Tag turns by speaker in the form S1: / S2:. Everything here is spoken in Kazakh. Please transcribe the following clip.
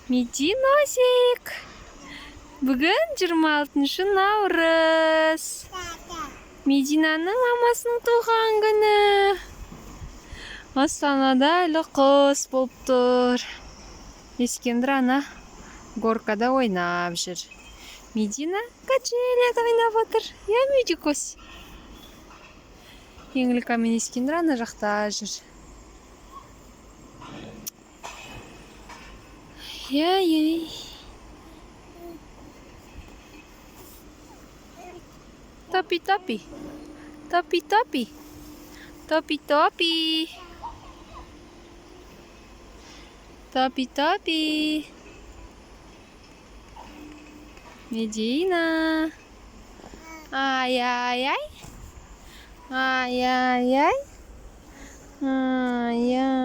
S1: Мединосик. Бүгін 26 наурыз. Мединаның мамасының туған күні. Астанада әлі қыс болып тұр. Ескендір ана горкада ойнап жүр. Медина качеляда ойнап отыр. Я Медикос. Еңліка мен Ескендір ана жақта жүр. Яй-яй. Топи-топи. Топи-топи. Топи-топи. Топи-топи. Медина. Ай-яй-яй. Ай-яй-яй. Ай-яй-яй.